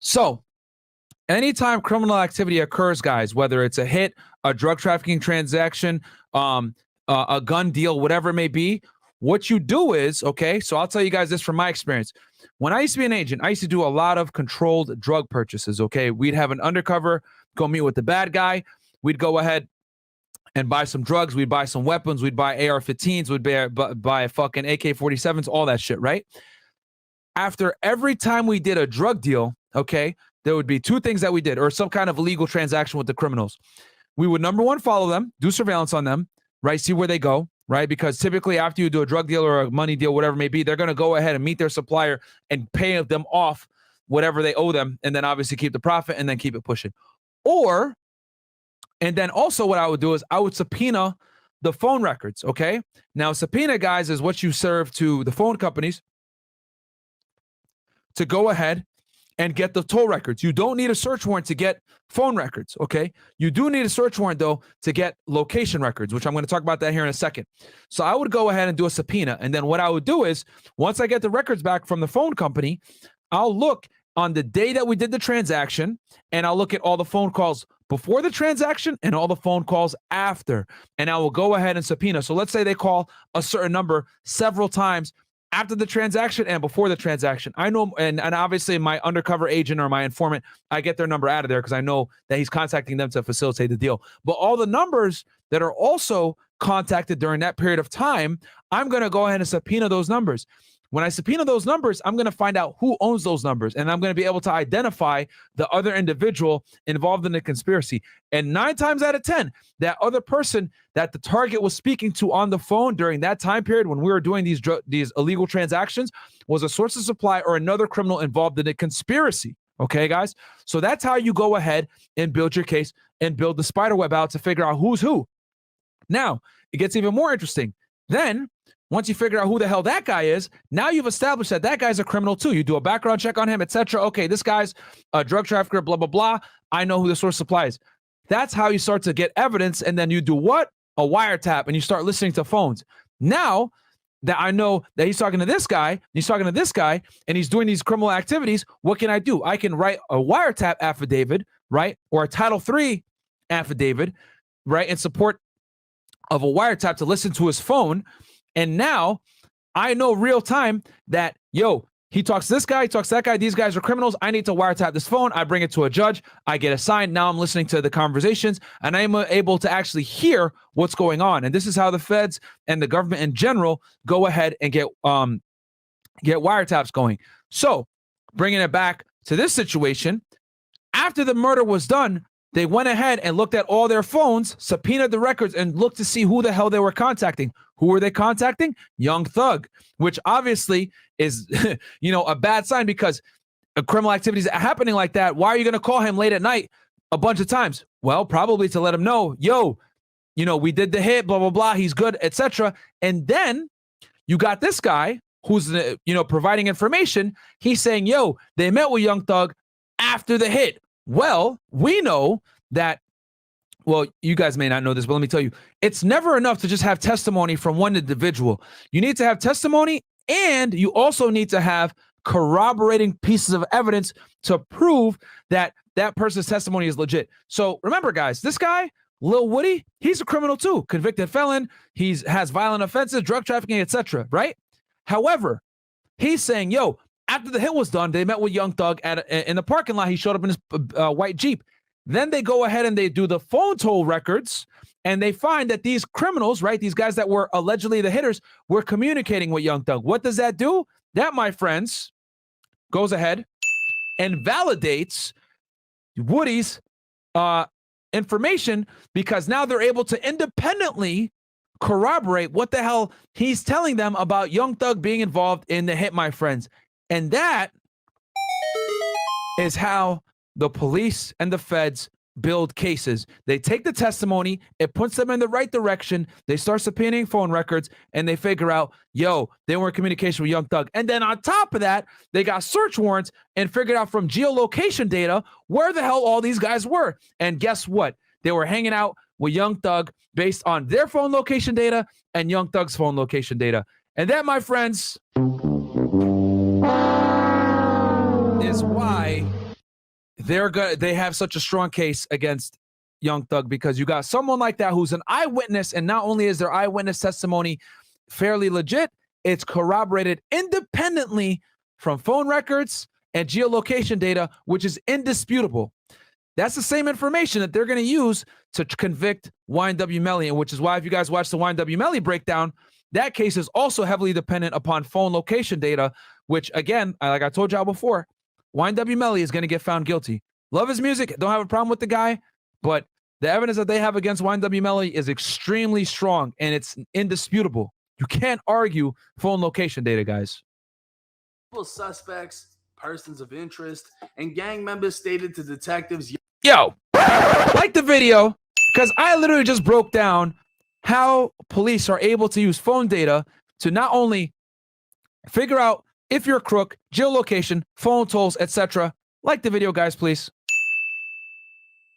So anytime criminal activity occurs, guys, whether it's a hit, a drug trafficking transaction, a gun deal, whatever it may be, what you do is, okay, so I'll tell you guys this from my experience. When I used to be an agent, I used to do a lot of controlled drug purchases, okay? We'd have an undercover go meet with the bad guy. We'd go ahead and buy some drugs. We'd buy some weapons. We'd buy AR-15s. We'd buy fucking AK-47s, all that shit, right? After every time we did a drug deal, okay, there would be two things that we did, or some kind of illegal transaction with the criminals. We would, number one, follow them, do surveillance on them, right? See where they go, right? Because typically after you do a drug deal or a money deal, whatever it may be, they're going to go ahead and meet their supplier and pay them off whatever they owe them, and then obviously keep the profit and then keep it pushing. And then also what I would do is I would subpoena the phone records, okay? Now, subpoena, guys, is what you serve to the phone companies to go ahead and get the toll records. You don't need a search warrant to get phone records, okay? You do need a search warrant, though, to get location records, which I'm going to talk about that here in a second. So I would go ahead and do a subpoena, and then what I would do is, once I get the records back from the phone company, I'll look on the day that we did the transaction, and I'll look at all the phone calls before the transaction and all the phone calls after, and I will go ahead and subpoena. So let's say they call a certain number several times after the transaction and before the transaction. I know, and obviously my undercover agent or my informant, I get their number out of there because I know that he's contacting them to facilitate the deal. But all the numbers that are also contacted during that period of time, I'm going to go ahead and subpoena those numbers. When I subpoena those numbers, I'm going to find out who owns those numbers, and I'm going to be able to identify the other individual involved in the conspiracy. And 9 times out of 10, that other person that the target was speaking to on the phone during that time period when we were doing these illegal transactions was a source of supply or another criminal involved in a conspiracy. Okay, guys? So that's how you go ahead and build your case and build the spider web out to figure out who's who. Now, it gets even more interesting. Then, once you figure out who the hell that guy is, now you've established that that guy's a criminal too. You do a background check on him, etc. Okay, this guy's a drug trafficker, blah, blah, blah. I know who the source of supply is. That's how you start to get evidence, and then you do what? A wiretap, and you start listening to phones. Now that I know that he's talking to this guy, he's talking to this guy, and he's doing these criminal activities, what can I do? I can write a wiretap affidavit, right? Or a Title III affidavit, right? In support of a wiretap to listen to his phone. And now I know real time that, yo, he talks to this guy, he talks to that guy. These guys are criminals. I need to wiretap this phone. I bring it to a judge. I get assigned. Now I'm listening to the conversations, and I'm able to actually hear what's going on. And this is how the feds and the government in general go ahead and get wiretaps going. So bringing it back to this situation, after the murder was done, they went ahead and looked at all their phones, subpoenaed the records, and looked to see who the hell they were contacting. Who were they contacting? Young Thug, which obviously is, a bad sign because criminal activities happening like that. Why are you going to call him late at night a bunch of times? Well, probably to let him know, yo, we did the hit, blah, blah, blah. He's good, etc. And then you got this guy who's, providing information. He's saying, yo, they met with Young Thug after the hit. Well, we know that, you guys may not know this, but let me tell you, it's never enough to just have testimony from one individual. You need to have testimony, and you also need to have corroborating pieces of evidence to prove that that person's testimony is legit. So remember, guys, this guy, Lil Woody, he's a criminal too, convicted felon. He has violent offenses, drug trafficking, etc. Right? However, he's saying, yo, after the hit was done, they met with Young Thug in the parking lot. He showed up in his white Jeep. Then they go ahead and they do the phone toll records, and they find that these criminals, right, these guys that were allegedly the hitters, were communicating with Young Thug. What does that do? That, my friends, goes ahead and validates Woody's information, because now they're able to independently corroborate what the hell he's telling them about Young Thug being involved in the hit, my friends. And that is how the police and the feds build cases. They take the testimony, it puts them in the right direction. They start subpoenaing phone records, and they figure out, yo, they were in communication with Young Thug. And then on top of that, they got search warrants and figured out from geolocation data where the hell all these guys were. And guess what? They were hanging out with Young Thug based on their phone location data and Young Thug's phone location data. And that, my friends, is why they have such a strong case against Young Thug, because you got someone like that who's an eyewitness, and not only is their eyewitness testimony fairly legit, it's corroborated independently from phone records and geolocation data, which is indisputable. That's the same information that they're going to use to convict YNW Melly, and which is why if you guys watch the YNW Melly breakdown, that case is also heavily dependent upon phone location data, which again, like I told y'all before, YNW Melly is going to get found guilty. Love his music, don't have a problem with the guy, but the evidence that they have against YNW Melly is extremely strong, and it's indisputable. You can't argue phone location data, guys. Suspects, persons of interest, and gang members stated to detectives. Yo, like the video, because I literally just broke down how police are able to use phone data to not only figure out if you're a crook, geolocation, phone tolls, etc. Like the video, guys, please.